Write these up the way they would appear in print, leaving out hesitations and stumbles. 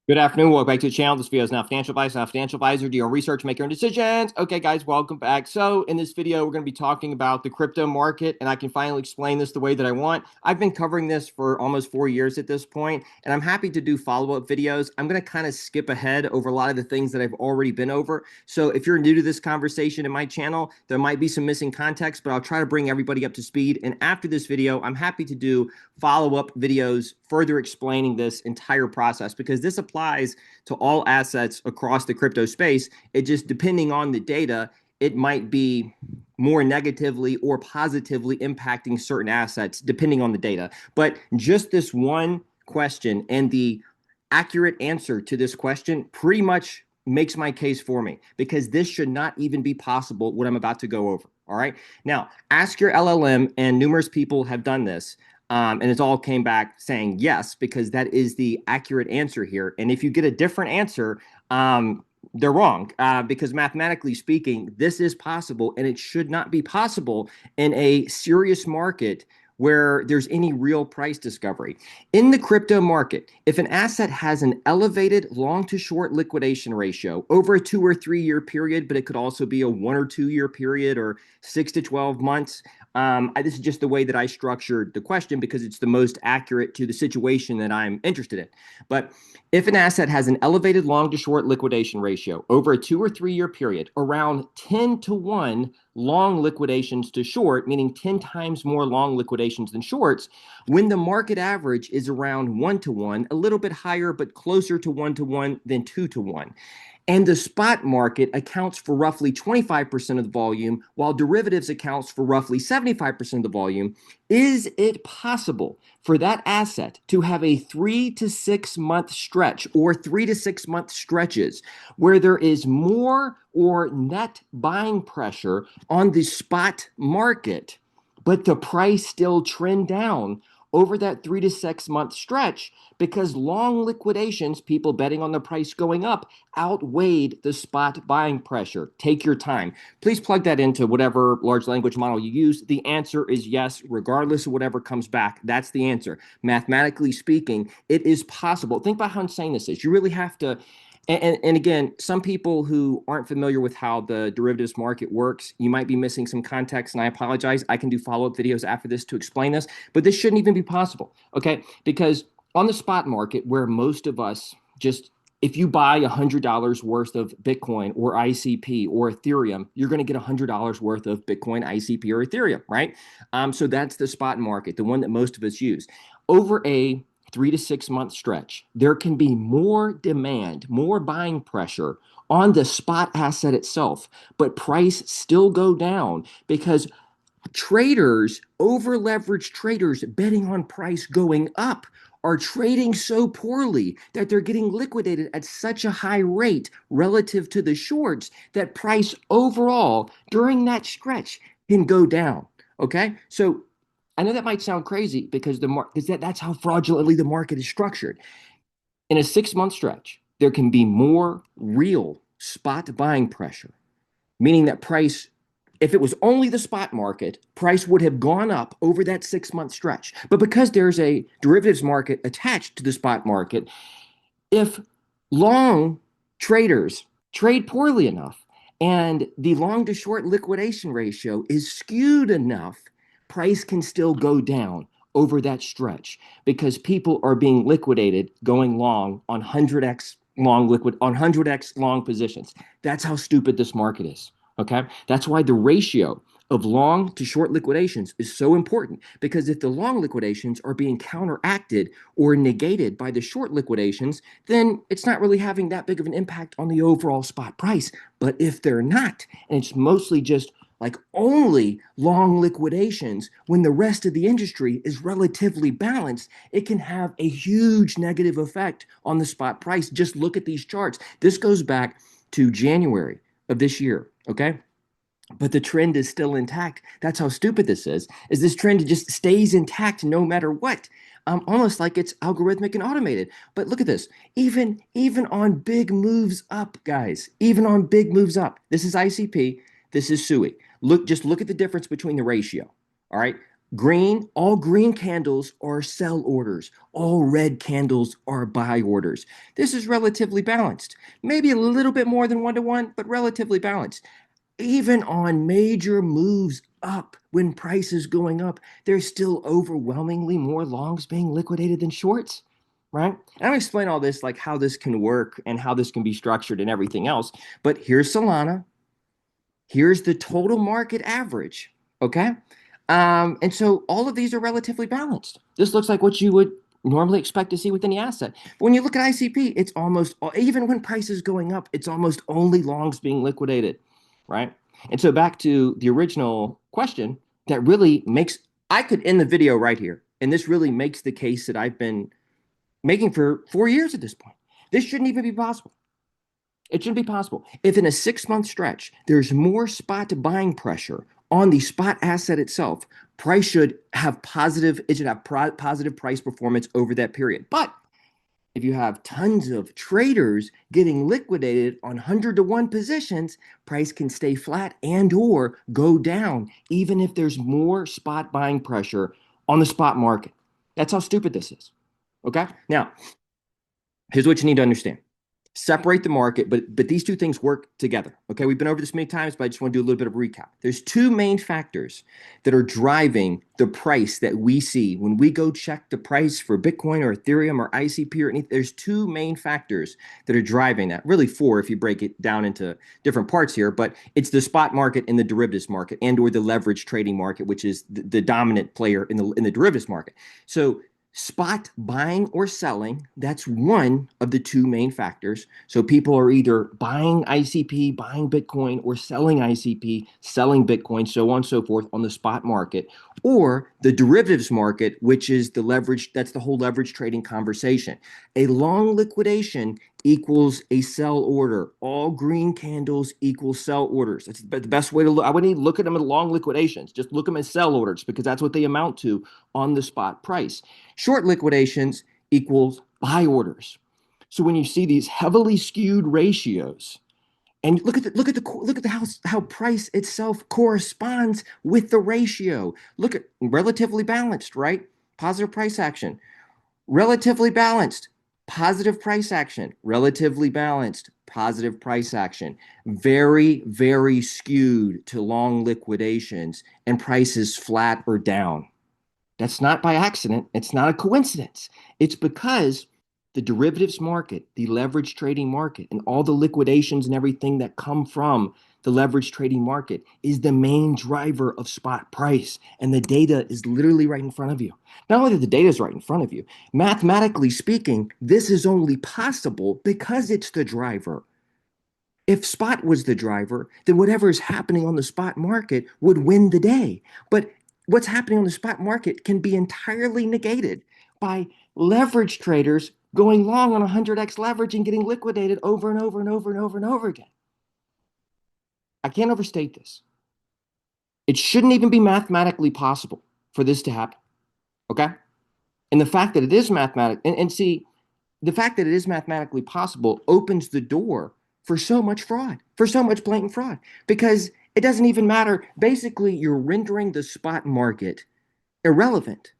Good afternoon. Welcome back to the channel. This video is not financial advice, not financial advisor. Do your research, make your own decisions. Okay, guys, welcome back. So in this video, we're going to be talking about the crypto market, and I can finally explain this the way that I want. I've been covering this for almost 4 years at this point, and I'm happy to do follow-up videos. I'm going to kind of skip ahead over a lot of the things that I've already been over. So if you're new to this conversation in my channel, there might be some missing context, but I'll try to bring everybody up to speed. And after this video, I'm happy to do follow-up videos further explaining this entire process because this applies to all assets across the crypto space. It just, depending on the data, it might be more negatively or positively impacting certain assets depending on the data. But just this one question and the accurate answer to this question pretty much makes my case for me because this should not even be possible what I'm about to go over. All right. Now, ask your LLM, and numerous people have done this. And it's all came back saying yes, because that is the accurate answer here. And if you get a different answer, they're wrong, because mathematically speaking, this is possible, and it should not be possible in a serious market where there's any real price discovery. In the crypto market, if an asset has an elevated long to short liquidation ratio over a 2 or 3 year period, but it could also be a 1 or 2 year period or 6 to 12 months, this is just the way that I structured the question because it's the most accurate to the situation that I'm interested in. But if an asset has an elevated long to short liquidation ratio over a 2 or 3 year period, around 10 to 1 long liquidations to short, meaning 10 times more long liquidations than shorts, when the market average is around 1 to 1, a little bit higher, but closer to 1 to 1 than 2 to 1. And the spot market accounts for roughly 25% of the volume, while derivatives accounts for roughly 75% of the volume. Is it possible for that asset to have a 3 to 6 month stretch or 3 to 6 month stretches where there is more or net buying pressure on the spot market, but the price still trend down over that 3 to 6 month stretch because long liquidations, people betting on the price going up, outweighed the spot buying pressure? Take your time. Please plug that into whatever large language model you use. The answer is yes, regardless of whatever comes back. That's the answer. Mathematically speaking, it is possible. Think about how insane this is. You really have to. And again, some people who aren't familiar with how the derivatives market works, you might be missing some context, and I apologize. I can do follow-up videos after this to explain this, but this shouldn't even be possible, okay? Because on the spot market, where most of us just, if you buy $100 worth of Bitcoin or ICP or Ethereum, you're going to get $100 worth of Bitcoin, ICP, or Ethereum, right? So that's the spot market, the one that most of us use. Over a 3 to 6 month stretch, there can be more demand, more buying pressure on the spot asset itself, but price still go down because traders, over leveraged traders betting on price going up, are trading so poorly that they're getting liquidated at such a high rate relative to the shorts that price overall during that stretch can go down. Okay, so I know that might sound crazy because that's how fraudulently the market is structured. In a 6 month stretch, there can be more real spot buying pressure, meaning that price, if it was only the spot market, price would have gone up over that 6 month stretch. But because there's a derivatives market attached to the spot market, if long traders trade poorly enough and the long to short liquidation ratio is skewed enough, price can still go down over that stretch because people are being liquidated going long on 100x on 100x long positions. That's how stupid this market is. Okay. That's why the ratio of long to short liquidations is so important, because if the long liquidations are being counteracted or negated by the short liquidations, then it's not really having that big of an impact on the overall spot price. But if they're not, and it's mostly just like only long liquidations when the rest of the industry is relatively balanced, it can have a huge negative effect on the spot price. Just look at these charts. This goes back to January of this year, okay? But the trend is still intact. That's how stupid this is this trend just stays intact no matter what. Almost like it's algorithmic and automated. But look at this. Even on big moves up, guys, even on big moves up. This is ICP. This is SUI. Just look at the difference between the ratio. All right. Green, all green candles are sell orders. All red candles are buy orders. This is relatively balanced. Maybe a little bit more than 1 to 1, but relatively balanced. Even on major moves up, when price is going up, there's still overwhelmingly more longs being liquidated than shorts, right? And I'm gonna explain all this, like how this can work and how this can be structured and everything else. But here's Solana. Here's the total market average, okay? And so all of these are relatively balanced. This looks like what you would normally expect to see with any asset. But when you look at ICP, it's almost, even when price is going up, it's almost only longs being liquidated, right? And so back to the original question, that really makes, I could end the video right here. And this really makes the case that I've been making for 4 years at this point. This shouldn't even be possible. It shouldn't be possible. If in a 6 month stretch, there's more spot buying pressure on the spot asset itself, price should have positive, it should have positive price performance over that period. But if you have tons of traders getting liquidated on 100 to 1 positions, price can stay flat and or go down, even if there's more spot buying pressure on the spot market. That's how stupid this is. Okay? Now, here's what you need to understand. Separate the market, but these two things work together. Okay, we've been over this many times, but I just want to do a little bit of a recap. There's two main factors that are driving the price that we see when we go check the price for Bitcoin or Ethereum or ICP or anything. There's two main factors that are driving that. Really four if you break it down into different parts here, but it's the spot market and the derivatives market and or the leverage trading market, which is the dominant player in the derivatives market. So spot buying or selling, that's one of the two main factors. So people are either buying ICP, buying Bitcoin, or selling ICP, selling Bitcoin, so on and so forth on the spot market, or the derivatives market, which is the leverage, that's the whole leverage trading conversation. A long liquidation equals a sell order. All green candles equal sell orders. That's the best way to look. I wouldn't even look at them as long liquidations. Just look at them as sell orders because that's what they amount to on the spot price. Short liquidations equals buy orders. So when you see these heavily skewed ratios, and look at how price itself corresponds with the ratio. Look at relatively balanced, right? Positive price action. Relatively balanced, positive price action. Relatively balanced, positive price action. Very, very skewed to long liquidations and prices flat or down. That's not by accident. It's not a coincidence. It's because the derivatives market, the leverage trading market, and all the liquidations and everything that come from the leverage trading market is the main driver of spot price. And the data is literally right in front of you. Not only that the data is right in front of you, mathematically speaking, this is only possible because it's the driver. If spot was the driver, then whatever is happening on the spot market would win the day. But what's happening on the spot market can be entirely negated by leverage traders going long on 100x leverage and getting liquidated over and over and over and over and over again. I can't overstate this. It shouldn't even be mathematically possible for this to happen. Okay? And the fact that it is mathematic, and see, the fact that it is mathematically possible opens the door for so much fraud, for so much blatant fraud, because it doesn't even matter. Basically, you're rendering the spot market irrelevant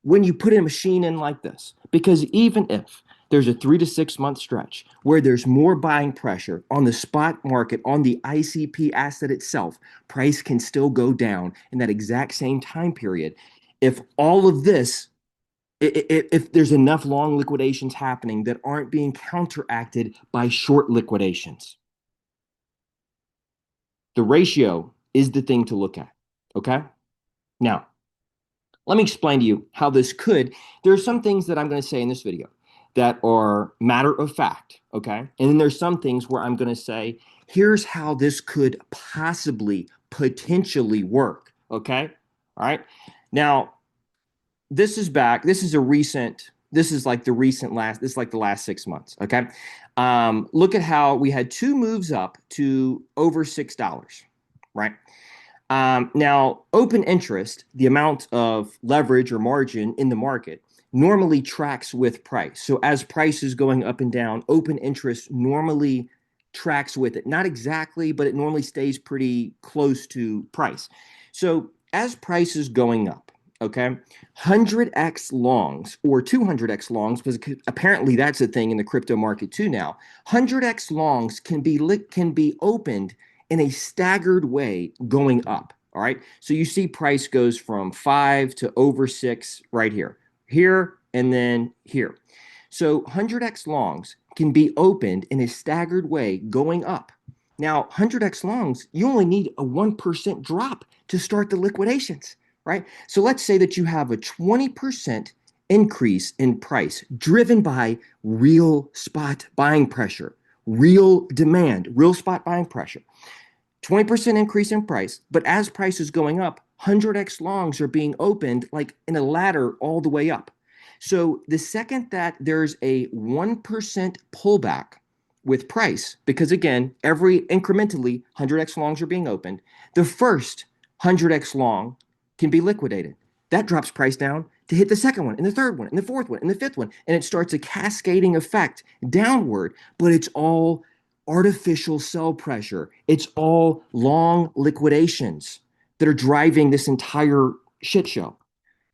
when you put a machine in like this. Because even if there's a 3 to 6 month stretch where there's more buying pressure on the spot market, on the ICP asset itself, price can still go down in that exact same time period. If all of this if there's enough long liquidations happening that aren't being counteracted by short liquidations. The ratio is the thing to look at. Okay? Now, let me explain to you how this could. There are some things that I'm going to say in this video that are matter of fact. Okay? And then there's some things where I'm going to say, here's how this could possibly, potentially work. Okay? All right? Now, this is back. This is a recent. This is like the recent last. This is like the last 6 months. Okay, look at how we had two moves up to over $6. Right now, open interest, the amount of leverage or margin in the market, normally tracks with price. So as price is going up and down, open interest normally tracks with it. Not exactly, but it normally stays pretty close to price. So as price is going up Okay, 100x longs or 200x longs, because apparently that's a thing in the crypto market too now. 100x longs can be opened in a staggered way going up. All right, so you see price goes from 5 to over 6 right here, and then here. So 100x longs can be opened in a staggered way going up. Now, 100x longs, you only need a 1% drop to start the liquidations, right? So let's say that you have a 20% increase in price driven by real spot buying pressure, real demand, real spot buying pressure. 20% increase in price, but as price is going up, 100x longs are being opened like in a ladder all the way up. So the second that there's a 1% pullback with price, because again, every incrementally 100x longs are being opened, the first 100x long can be liquidated. That drops price down to hit the second one, and the third one, and the fourth one, and the fifth one, and it starts a cascading effect downward, but it's all artificial sell pressure. It's all long liquidations that are driving this entire shit show.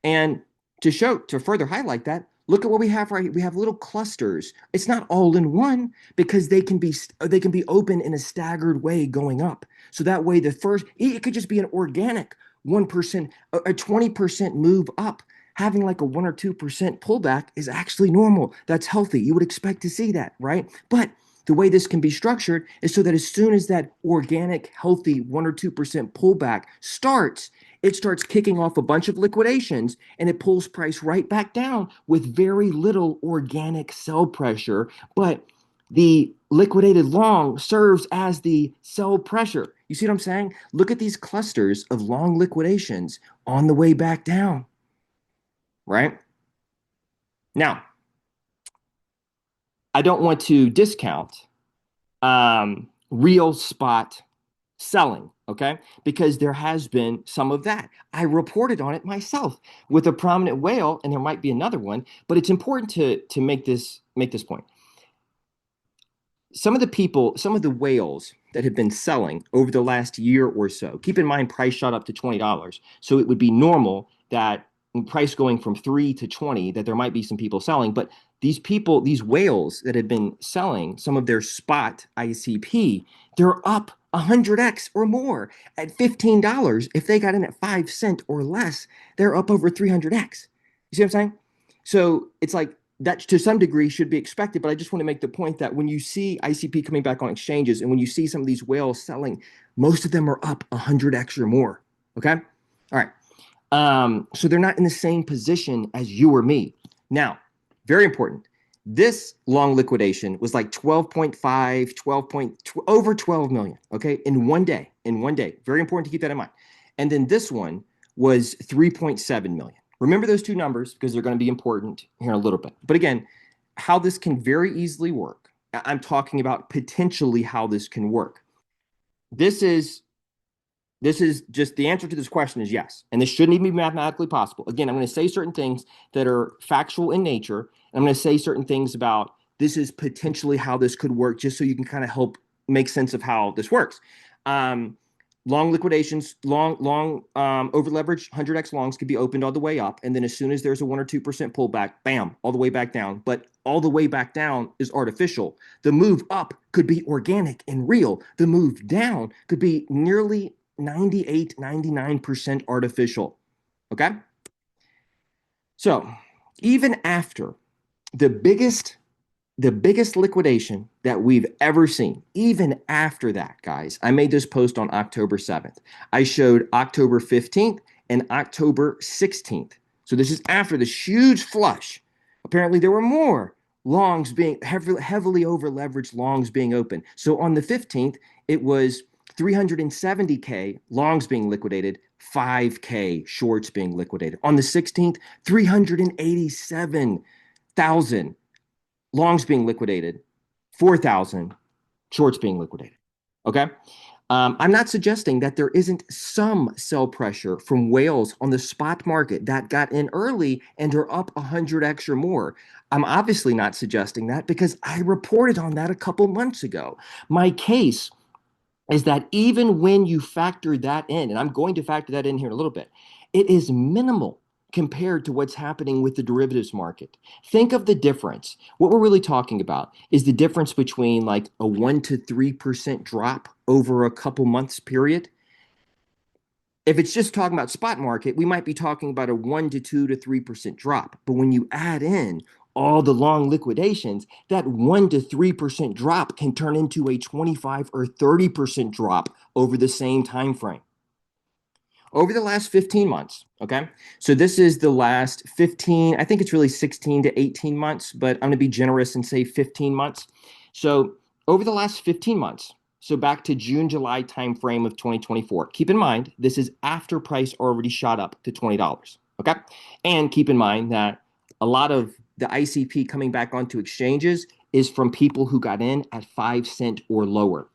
And to further highlight that, look at what we have right here. We have little clusters. It's not all in one because they can be open in a staggered way going up. So that way the first it could just be an organic 1%, a 20% move up. Having like a 1 or 2% pullback is actually normal. That's healthy. You would expect to see that, right? But the way this can be structured is so that as soon as that organic, healthy 1 or 2% pullback starts, it starts kicking off a bunch of liquidations and it pulls price right back down with very little organic sell pressure. But the liquidated long serves as the sell pressure. You see what I'm saying? Look at these clusters of long liquidations on the way back down, right? Now, I don't want to discount real spot selling, okay? Because there has been some of that. I reported on it myself with a prominent whale, and there might be another one, but it's important to make this point. Some of the whales that have been selling over the last year or so, keep in mind price shot up to $20. So it would be normal that price going from 3 to 20 that there might be some people selling, but these whales that have been selling some of their spot ICP, they're up 100x or more at $15. If they got in at 5 cents or less, they're up over 300x. You see what I'm saying? So it's like that to some degree should be expected, but I just want to make the point that when you see ICP coming back on exchanges and when you see some of these whales selling, most of them are up 100x or more. Okay? All right. So they're not in the same position as you or me. Now, very important. This long liquidation was like 12.5, 12 point, over 12 million, okay, in one day. In one day. Very important to keep that in mind. And then this one was 3.7 million. Remember those two numbers because they're going to be important here in a little bit. But again, how this can very easily work. I'm talking about potentially how this can work. This is just the answer to this question is yes. And this shouldn't even be mathematically possible. Again, I'm going to say certain things that are factual in nature. And I'm going to say certain things about this is potentially how this could work, just so you can kind of help make sense of how this works. Long liquidations, long over leveraged 100x longs could be opened all the way up. And then as soon as there's a 1 or 2% pullback, bam, all the way back down. But all the way back down is artificial. The move up could be organic and real. The move down could be nearly 98, 99% artificial. Okay? So even after the biggest liquidation that we've ever seen, even after that, guys, I made this post on October 7th. I showed October 15th and October 16th. So this is after this huge flush. Apparently there were more longs being heavily over leveraged longs being open. So on the 15th, it was 370K longs being liquidated, 5K shorts being liquidated. On the 16th, 387,000 longs being liquidated, 4,000 shorts being liquidated. Okay. I'm not suggesting that there isn't some sell pressure from whales on the spot market that got in early and are up 100x or more. I'm obviously not suggesting that because I reported on that a couple months ago. My case is that even when you factor that in, and I'm going to factor that in here in a little bit, it is minimal. compared to what's happening with the derivatives market. Think of the difference. What we're really talking about is the difference between like a 1 to 3% drop over a couple months period. If it's just talking about spot market, we might be talking about a 1 to 2 to 3% drop. But when you add in all the long liquidations, that 1 to 3% drop can turn into a 25 or 30% drop over the same time frame. Over the last 15 months, okay? So this is the last 15, I think it's really 16 to 18 months, but I'm going to be generous and say 15 months. So over the last 15 months, so back to June, July timeframe of 2024. Keep in mind, this is after price already shot up to $20, okay? And keep in mind that a lot of the ICP coming back onto exchanges is from people who got in at 5 cents or lower.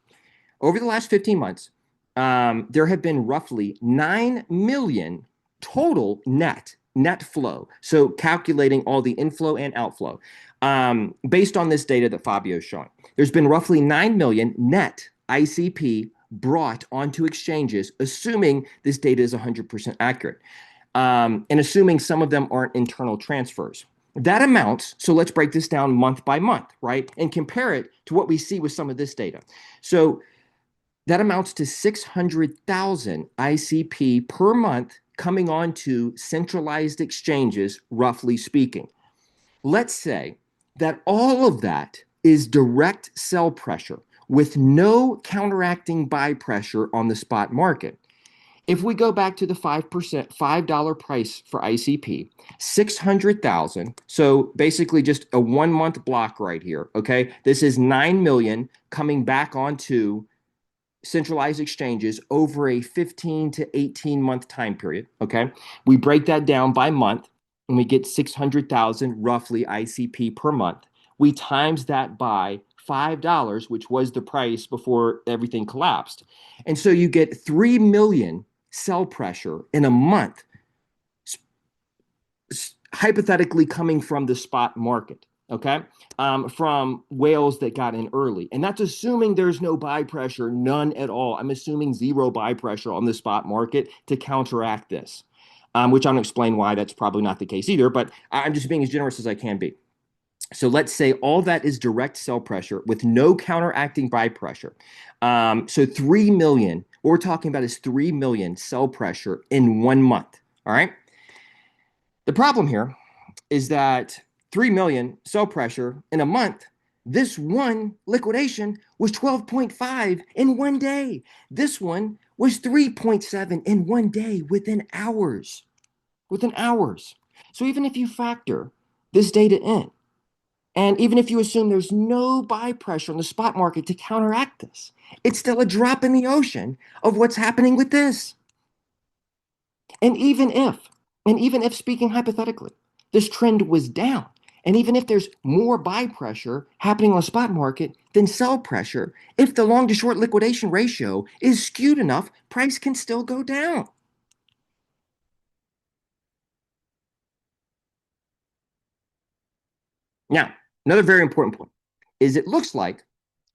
Over the last 15 months, there have been roughly 9 million total net flow. So calculating all the inflow and outflow, based on this data that Fabio is showing, there's been roughly 9 million net ICP brought onto exchanges, assuming this data is 100% accurate, and assuming some of them aren't internal transfers. That amounts, so let's break this down month by month, right? And compare it to what we see with some of this data. So that amounts to 600,000 ICP per month coming onto centralized exchanges, roughly speaking. Let's say that all of that is direct sell pressure with no counteracting buy pressure on the spot market. If we go back to the 5%, $5 price for ICP, 600,000. So basically just a 1 month block right here. Okay. This is 9 million coming back onto centralized exchanges over a 15 to 18 month time period. Okay. We break that down by month and we get 600,000 roughly ICP per month. We times that by $5, which was the price before everything collapsed. And so you get 3 million sell pressure in a month, hypothetically coming from the spot market. Okay. From whales that got in early. And that's assuming there's no buy pressure, none at all. I'm assuming zero buy pressure on the spot market to counteract this, which I'm going to explain why that's probably not the case either, but I'm just being as generous as I can be. So let's say all that is direct sell pressure with no counteracting buy pressure. So 3 million, what we're talking about is 3 million sell pressure in 1 month. All right. The problem here is that 3 million sell pressure in a month, this one liquidation was 12.5 in 1 day. This one was 3.7 in 1 day within hours. Within hours. So even if you factor this data in, and even if you assume there's no buy pressure on the spot market to counteract this, it's still a drop in the ocean of what's happening with this. And even if speaking hypothetically, this trend was down, and even if there's more buy pressure happening on the spot market than sell pressure, if the long to short liquidation ratio is skewed enough, price can still go down. Now, another very important point is it looks like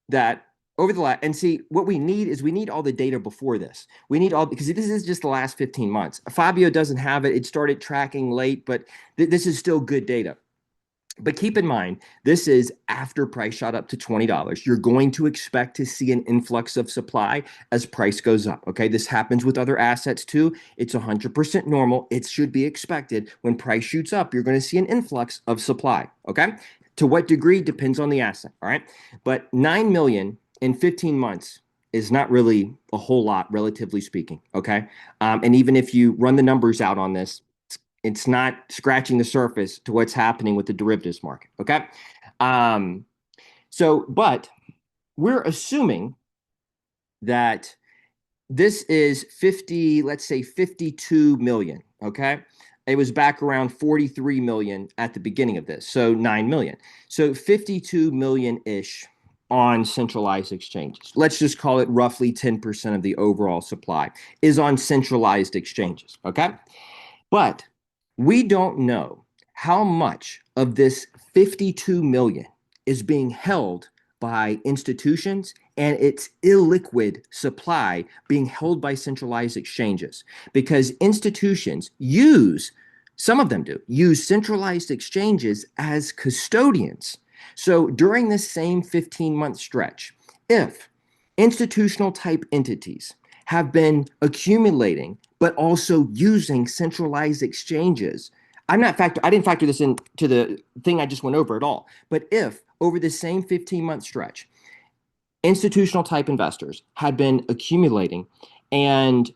that over the last, and see, what we need is we need all the data before this. We need all, because this is just the last 15 months. Fabio doesn't have it. It started tracking late, but this is still good data. But keep in mind, this is after price shot up to $20. You're going to expect to see an influx of supply as price goes up. Okay. This happens with other assets too. It's 100% normal. It should be expected. When price shoots up, you're going to see an influx of supply. Okay. To what degree depends on the asset. All right. But 9 million in 15 months is not really a whole lot, relatively speaking. Okay. And even if you run the numbers out on this, it's not scratching the surface to what's happening with the derivatives market. Okay. Um, but we're assuming that this is 50, let's say 52 million. Okay. It was back around 43 million at the beginning of this. So 9 million. So 52 million ish on centralized exchanges. Let's just call it roughly 10% of the overall supply is on centralized exchanges. Okay. But we don't know how much of this 52 million is being held by institutions and its illiquid supply being held by centralized exchanges, because institutions use Some of them do use centralized exchanges as custodians. So during this same 15-month stretch, if institutional type entities have been accumulating but also using centralized exchanges, I didn't factor this into the thing I just went over at all. But if over the same 15-month stretch, institutional type investors had been accumulating and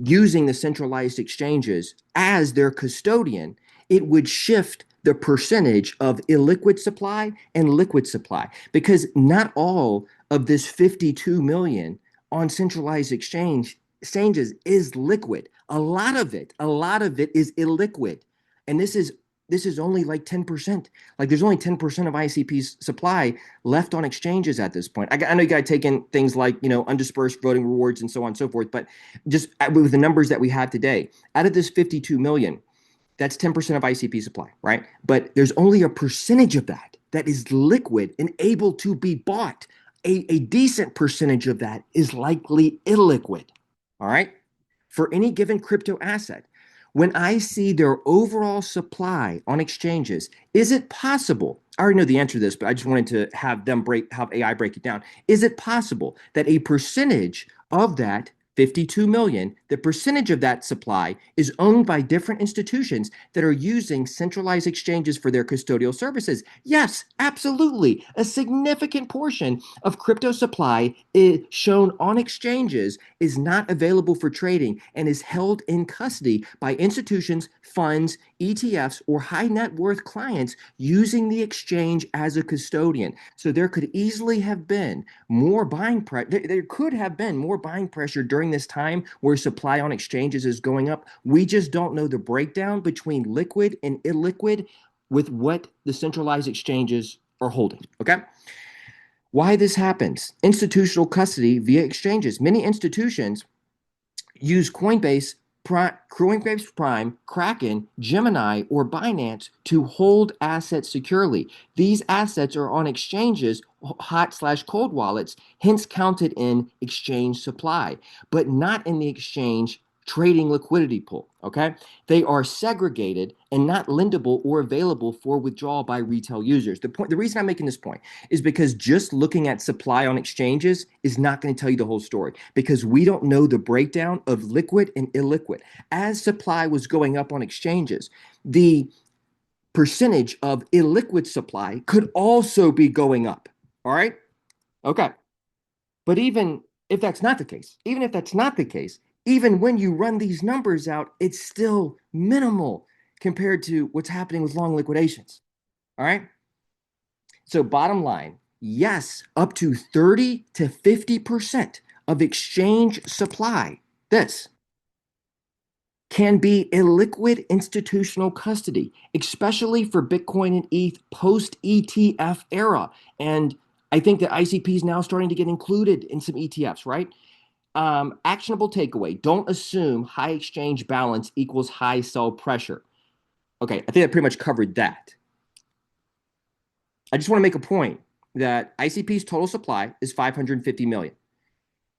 using the centralized exchanges as their custodian, it would shift the percentage of illiquid supply and liquid supply because not all of this 52 million on centralized exchanges is liquid. A lot of it is illiquid. And this is only like 10%. Like there's only 10% of ICP's supply left on exchanges at this point. I know you got to take in things like, undispersed voting rewards and so on and so forth, but just with the numbers that we have today, out of this 52 million, that's 10% of ICP supply, right? But there's only a percentage of that that is liquid and able to be bought. A decent percentage of that is likely illiquid, all right? For any given crypto asset, when I see their overall supply on exchanges, is it possible? I already know the answer to this, but I just wanted to have AI break it down. Is it possible that a percentage of that 52 million, the percentage of that supply is owned by different institutions that are using centralized exchanges for their custodial services? Yes, absolutely. A significant portion of crypto supply is shown on exchanges is not available for trading and is held in custody by institutions, funds, ETFs, or high net worth clients using the exchange as a custodian. So there could easily have been more buying pressure. There could have been more buying pressure during this time where supply on exchanges is going up. We just don't know the breakdown between liquid and illiquid with what the centralized exchanges are holding. Okay. Why this happens? Institutional custody via exchanges. Many institutions use Coinbase Prime, Kraken, Gemini, or Binance to hold assets securely. These assets are on exchanges, hot/cold wallets, hence counted in exchange supply, but not in the exchange trading liquidity pool. Okay. They are segregated and not lendable or available for withdrawal by retail users. The reason I'm making this point is because just looking at supply on exchanges is not going to tell you the whole story because we don't know the breakdown of liquid and illiquid. As supply was going up on exchanges, the percentage of illiquid supply could also be going up. All right. Okay. But even if that's not the case, even when you run these numbers out, it's still minimal compared to what's happening with long liquidations. All right. So, bottom line, yes, up to 30 to 50% of exchange supply, this can be illiquid institutional custody, especially for Bitcoin and ETH post ETF era. And I think that ICP is now starting to get included in some ETFs, right? Actionable takeaway: don't assume high exchange balance equals high sell pressure. Okay, I think I pretty much covered that. I just want to make a point that ICP's total supply is 550 million.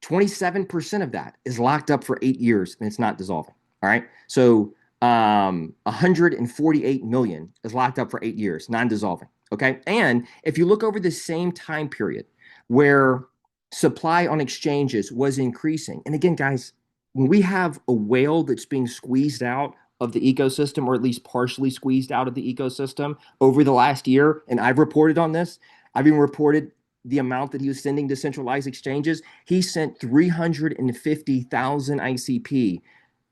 27% of that is locked up for 8 years and it's not dissolving. All right. So 148 million is locked up for 8 years, non-dissolving. Okay. And if you look over the same time period where supply on exchanges was increasing, and again, guys, when we have a whale that's being squeezed out of the ecosystem, or at least partially squeezed out of the ecosystem over the last year, and I've reported on this, I've even reported the amount that he was sending to centralized exchanges. He sent 350,000 ICP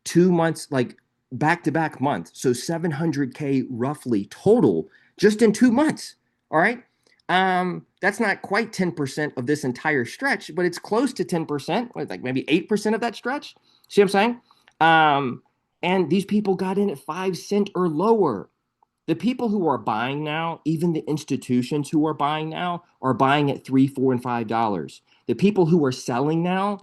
2 months, like back to back month. So 700K roughly total just in 2 months. All right. That's not quite 10% of this entire stretch, but it's close to 10%, like maybe 8% of that stretch. See what I'm saying? And these people got in at 5 cents or lower. The people who are buying now, even the institutions who are buying now, are buying at $3, $4, and $5. The people who are selling now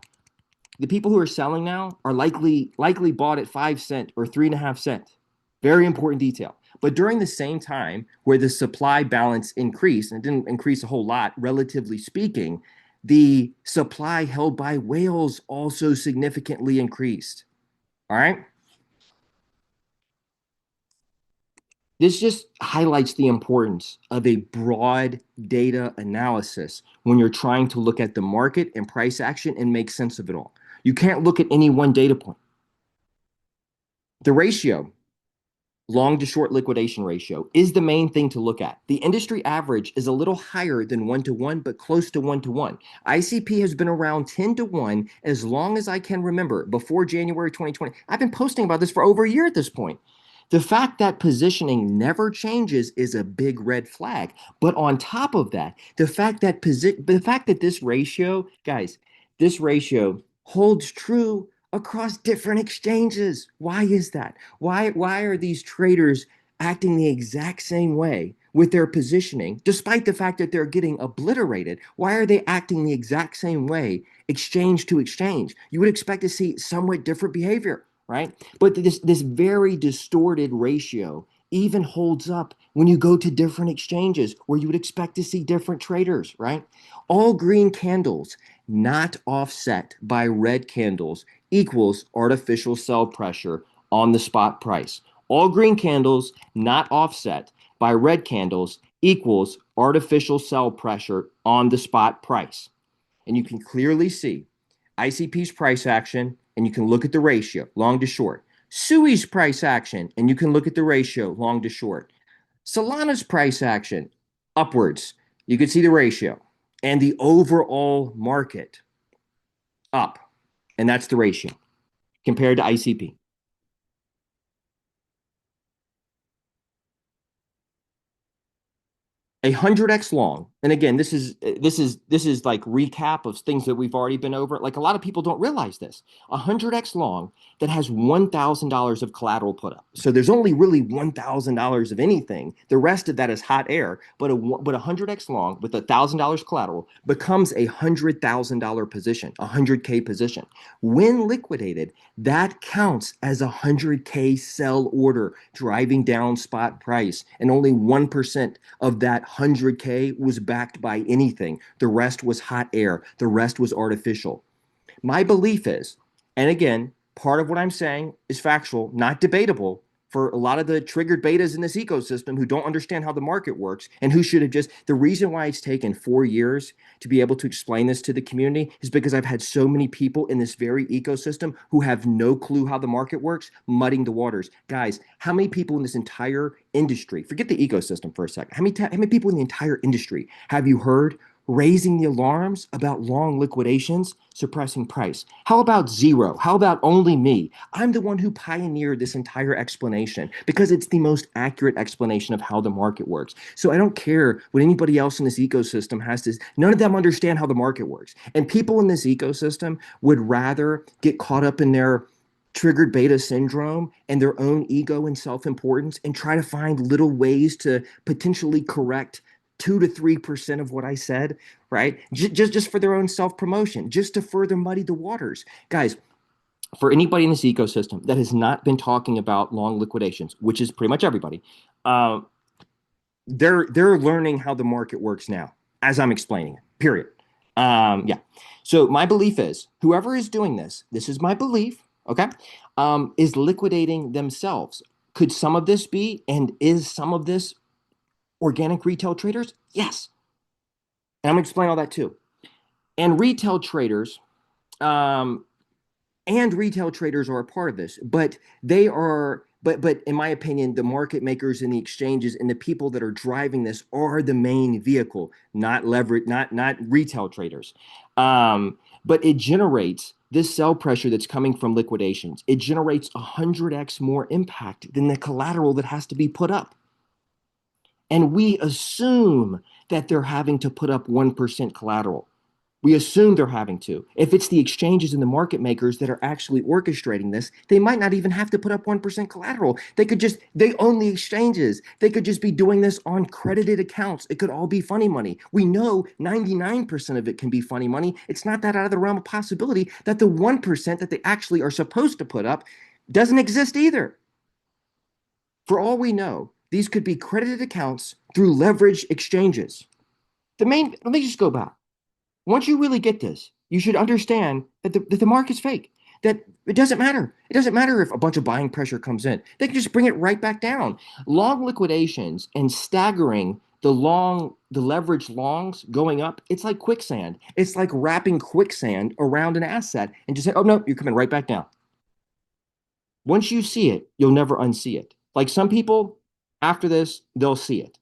are likely bought at 5 cents or 3.5 cents. Very important detail. But during the same time where the supply balance increased, and it didn't increase a whole lot, relatively speaking, the supply held by whales also significantly increased. All right. This just highlights the importance of a broad data analysis when you're trying to look at the market and price action and make sense of it all. You can't look at any one data point. The ratio, long to short liquidation ratio, is the main thing to look at. The industry average is a little higher than 1 to 1, but close to 1 to 1. ICP has been around 10 to 1 as long as I can remember, before January 2020. I've been posting about this for over a year at this point. The fact that positioning never changes is a big red flag. But on top of that, the fact that this ratio, guys, this ratio holds true across different exchanges. Why is that? Why are these traders acting the exact same way with their positioning, despite the fact that they're getting obliterated? Why are they acting the exact same way, exchange to exchange? You would expect to see somewhat different behavior, right? But this very distorted ratio even holds up when you go to different exchanges where you would expect to see different traders, right? All green candles not offset by red candles equals artificial sell pressure on the spot price. All green candles not offset by red candles equals artificial sell pressure on the spot price. And you can clearly see ICP's price action, and you can look at the ratio, long to short. SUI's price action, and you can look at the ratio, long to short. Solana's price action, upwards. You can see the ratio. And the overall market, up. And that's the ratio compared to ICP. 100x long, and again, this is like recap of things that we've already been over. Like, a lot of people don't realize this. 100x long that has $1,000 of collateral put up, so there's only really $1,000 of anything. The rest of that is hot air. But 100x long with $1,000 collateral becomes $100,000 position, 100K position. When liquidated, that counts as 100K sell order, driving down spot price, and only 1% of that 100K was backed by anything. The rest was hot air. The rest was artificial. My belief is, and again, part of what I'm saying is factual, not debatable, for a lot of the triggered betas in this ecosystem who don't understand how the market works and who should have just, the reason why it's taken 4 years to be able to explain this to the community is because I've had so many people in this very ecosystem who have no clue how the market works, mudding the waters. Guys, how many people in this entire industry, forget the ecosystem for a second, how many people in the entire industry have you heard raising the alarms about long liquidations suppressing price? How about zero? How about only me? I'm the one who pioneered this entire explanation because it's the most accurate explanation of how the market works. So I don't care what anybody else in this ecosystem has to, none of them understand how the market works. And people in this ecosystem would rather get caught up in their triggered beta syndrome and their own ego and self-importance and try to find little ways to potentially correct 2 to 3% of what I said, right? Just for their own self-promotion, just to further muddy the waters. Guys, for anybody in this ecosystem that has not been talking about long liquidations, which is pretty much everybody, uh, they're learning how the market works now as I'm explaining it. Period. Yeah. So my belief is whoever is doing this, this is my belief, okay, is liquidating themselves. Could some of this be, and is some of this organic retail traders? Yes. And I'm going to explain all that too. And retail traders, um, and retail traders are a part of this, but they are, but in my opinion, the market makers and the exchanges and the people that are driving this are the main vehicle, not leverage, not retail traders. But it generates this sell pressure that's coming from liquidations. It generates 100x more impact than the collateral that has to be put up. And we assume that they're having to put up 1% collateral. We assume they're having to. If it's the exchanges and the market makers that are actually orchestrating this, they might not even have to put up 1% collateral. They own the exchanges. They could just be doing this on credited accounts. It could all be funny money. We know 99% of it can be funny money. It's not that out of the realm of possibility that the 1% that they actually are supposed to put up doesn't exist either. For all we know, these could be credited accounts through leverage exchanges. Let me just go back. Once you really get this, you should understand that the market's fake. that it doesn't matter. It doesn't matter if a bunch of buying pressure comes in. They can just bring it right back down. Long liquidations and staggering the leverage longs going up, it's like quicksand. It's like wrapping quicksand around an asset and just say, oh no, you're coming right back down. Once you see it, you'll never unsee it. Like some people, after this, they'll see it.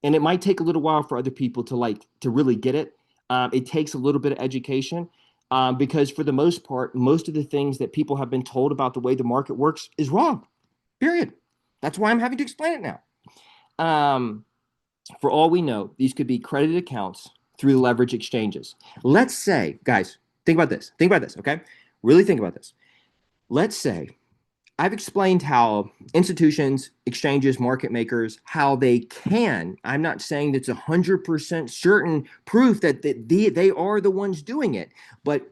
And it might take a little while for other people to really get it. It takes a little bit of education because for the most part, most of the things that people have been told about the way the market works is wrong. Period. That's why I'm having to explain it now. Um, for all we know, these could be credited accounts through leverage exchanges. Let's say, guys, think about this. Think about this, okay? Really think about this. Let's say I've explained how institutions, exchanges, market makers, how they can. I'm not saying that's 100% certain proof that they are the ones doing it, but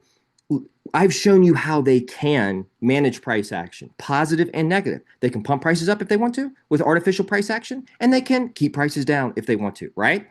I've shown you how they can manage price action, positive and negative. They can pump prices up if they want to with artificial price action, and they can keep prices down if they want to, right?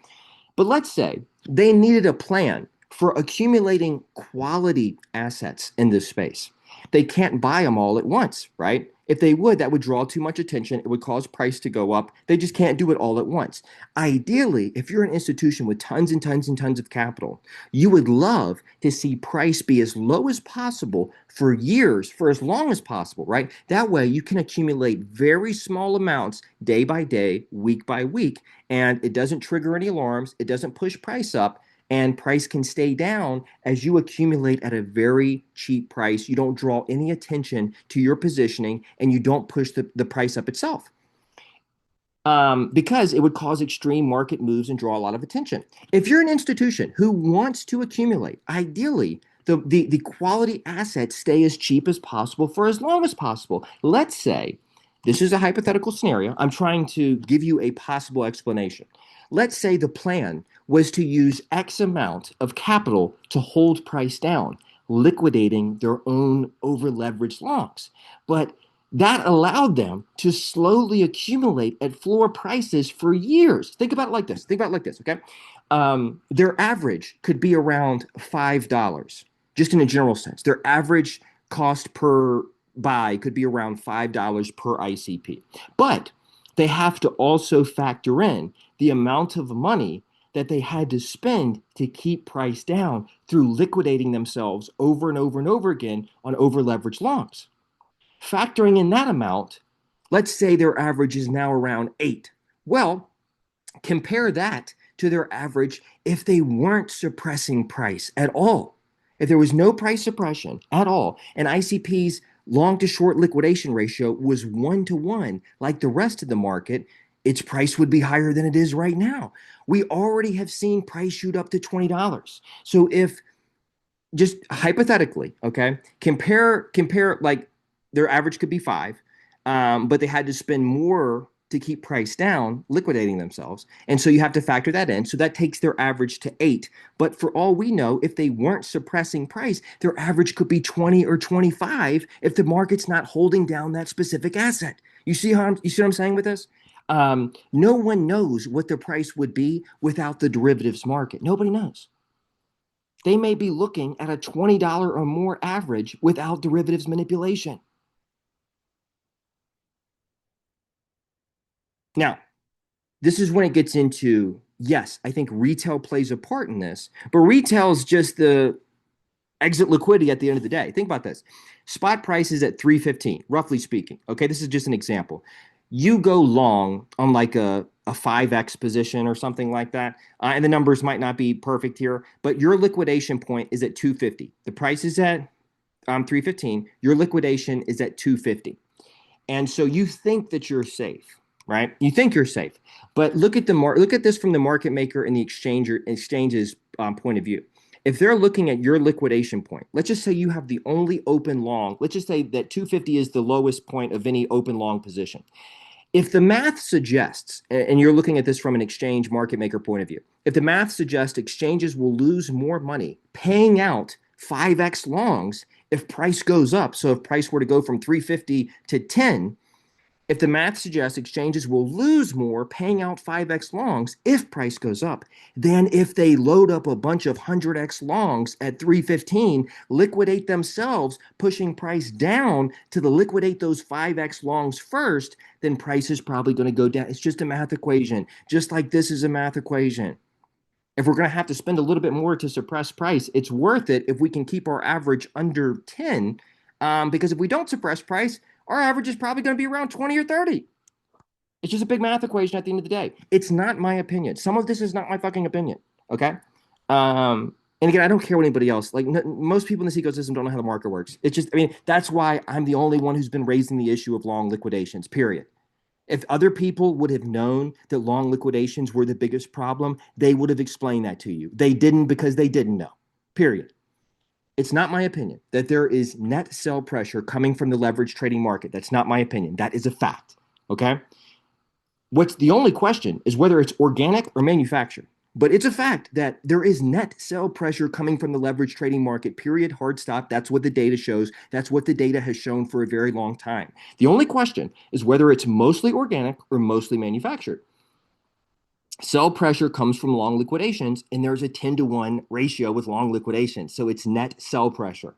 But let's say they needed a plan for accumulating quality assets in this space. They can't buy them all at once, right? If they would, that would draw too much attention. It would cause price to go up. They just can't do it all at once. Ideally, if you're an institution with tons and tons and tons of capital, you would love to see price be as low as possible for years, for as long as possible, right? That way you can accumulate very small amounts day by day, week by week, and it doesn't trigger any alarms. It doesn't push price up, and price can stay down as you accumulate at a very cheap price. You don't draw any attention to your positioning and you don't push the price up itself. Because it would cause extreme market moves and draw a lot of attention. If you're an institution who wants to accumulate, ideally, the quality assets stay as cheap as possible for as long as possible. Let's say this is a hypothetical scenario. I'm trying to give you a possible explanation. Let's say the plan was to use X amount of capital to hold price down, liquidating their own over leveraged longs. But that allowed them to slowly accumulate at floor prices for years. Think about it like this. Think about it like this, okay? Their average could be around $5, just in a general sense. Their average cost per buy could be around $5 per ICP. But they have to also factor in the amount of money that they had to spend to keep price down through liquidating themselves over and over and over again on over leveraged longs. Factoring in that amount, let's say their average is now around 8. Well, compare that to their average if they weren't suppressing price at all. If there was no price suppression at all, and ICP's long to short liquidation ratio was 1 to 1, like the rest of the market, its price would be higher than it is right now. We already have seen price shoot up to $20. So if just hypothetically, okay, compare like their average could be 5, but they had to spend more to keep price down, liquidating themselves. And so you have to factor that in. So that takes their average to 8. But for all we know, if they weren't suppressing price, their average could be 20 or 25 if the market's not holding down that specific asset. You see what I'm saying with this? No one knows what the price would be without the derivatives market. Nobody knows. They may be looking at a $20 or more average without derivatives manipulation. Now, this is when it gets into, yes, I think retail plays a part in this, but retail is just the exit liquidity at the end of the day. Think about this. Spot price is at 315, roughly speaking. Okay, this is just an example. You go long on like a 5x position or something like that, and the numbers might not be perfect here, but your liquidation point is at 250. The price is at 315. Your liquidation is at 250. And so you think that you're safe, right? You think you're safe, but look at this from the market maker and the exchange's point of view. If they're looking at your liquidation point, let's just say you have the only open long. Let's just say that 250 is the lowest point of any open long position. If the math suggests, and you're looking at this from an exchange market maker point of view, if the math suggests exchanges will lose more money paying out 5x longs if price goes up, so if price were to go from 350 to 10, If the math suggests exchanges will lose more paying out 5x longs if price goes up than if they load up a bunch of 100x longs at 315, liquidate themselves, pushing price down to the liquidate those 5x longs first, then price is probably going to go down. It's just a math equation, just like this is a math equation. If we're going to have to spend a little bit more to suppress price, it's worth it if we can keep our average under 10. Because if we don't suppress price, our average is probably going to be around 20 or 30. It's just a big math equation at the end of the day. It's not my opinion. Some of this is not my fucking opinion. Okay. And again, I don't care what anybody else, like most people in this ecosystem don't know how the market works. It's just, I mean, that's why I'm the only one who's been raising the issue of long liquidations, period. If other people would have known that long liquidations were the biggest problem, they would have explained that to you. They didn't because they didn't know, period. It's not my opinion that there is net sell pressure coming from the leverage trading market. That's not my opinion. That is a fact. Okay. What's the only question is whether it's organic or manufactured. But it's a fact that there is net sell pressure coming from the leverage trading market, period, hard stop. That's what the data shows. That's what the data has shown for a very long time. The only question is whether it's mostly organic or mostly manufactured. Sell pressure comes from long liquidations, and there's a 10-to-1 ratio with long liquidations. So it's net sell pressure.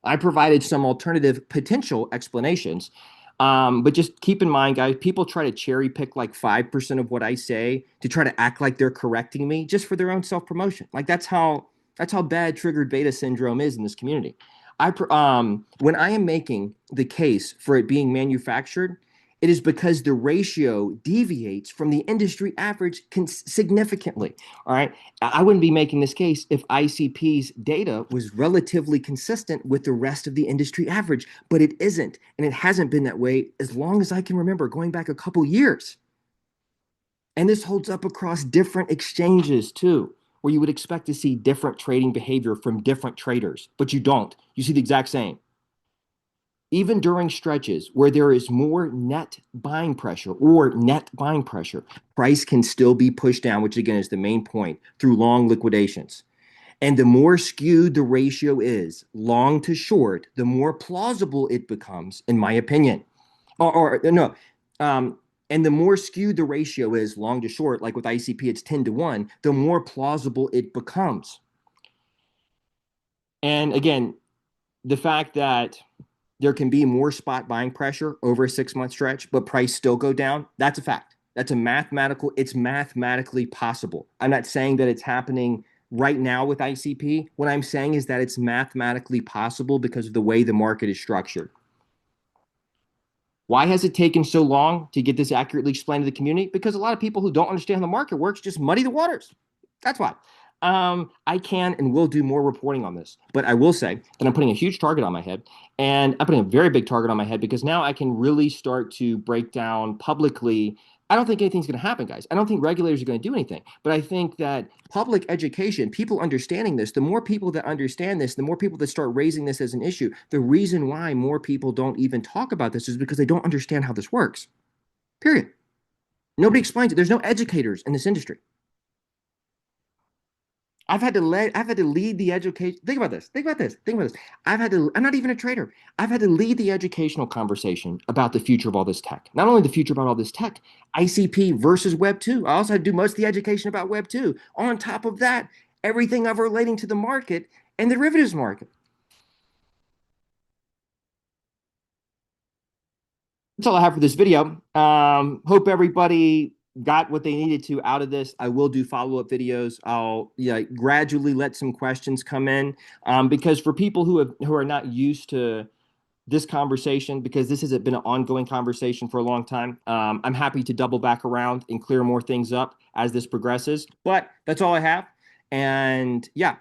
I provided some alternative potential explanations. But just keep in mind, guys, people try to cherry pick like 5% of what I say to try to act like they're correcting me just for their own self-promotion. Like that's how bad triggered beta syndrome is in this community. When I am making the case for it being manufactured, it is because the ratio deviates from the industry average significantly. All right. I wouldn't be making this case if ICP's data was relatively consistent with the rest of the industry average, but it isn't. And it hasn't been that way as long as I can remember, going back a couple years. And this holds up across different exchanges too, where you would expect to see different trading behavior from different traders, but you don't. You see the exact same. Even during stretches where there is more net buying pressure or net buying pressure, price can still be pushed down, which again is the main point, through long liquidations. And the more skewed the ratio is, long to short, the more plausible it becomes, in my opinion. Or no, and the more skewed the ratio is, long to short, like with ICP, it's 10-to-1, the more plausible it becomes. And again, the fact that there can be more spot buying pressure over a 6-month stretch, but price still go down. That's a fact. It's mathematically possible. I'm not saying that it's happening right now with ICP. What I'm saying is that it's mathematically possible because of the way the market is structured. Why has it taken so long to get this accurately explained to the community? Because a lot of people who don't understand how the market works just muddy the waters. That's why. I can and will do more reporting on this, but I will say that I'm putting a huge target on my head, and I'm putting a very big target on my head because now I can really start to break down publicly. I don't think anything's going to happen, guys. I don't think regulators are going to do anything, but I think that public education, people understanding this, the more people that understand this, the more people that start raising this as an issue. The reason why more people don't even talk about this is because they don't understand how this works. Period. Nobody explains it. There's no educators in this industry. I've had to lead the education. Think about this. Think about this. Think about this. I'm not even a trader. I've had to lead the educational conversation about the future of all this tech. Not only the future about all this tech, ICP versus Web 2. I also had to do most of the education about Web 2. On top of that, everything of relating to the market and the derivatives market. That's all I have for this video. Hope everybody got what they needed to out of this. I will do follow-up videos. I'll gradually let some questions come in because for people who are not used to this conversation, because this has been an ongoing conversation for a long time, I'm happy to double back around and clear more things up as this progresses. But that's all I have. And yeah,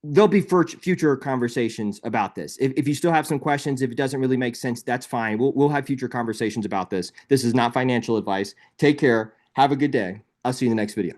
there'll be future conversations about this. If you still have some questions, if it doesn't really make sense, that's fine. We'll have future conversations about this. This is not financial advice. Take care. Have a good day. I'll see you in the next video.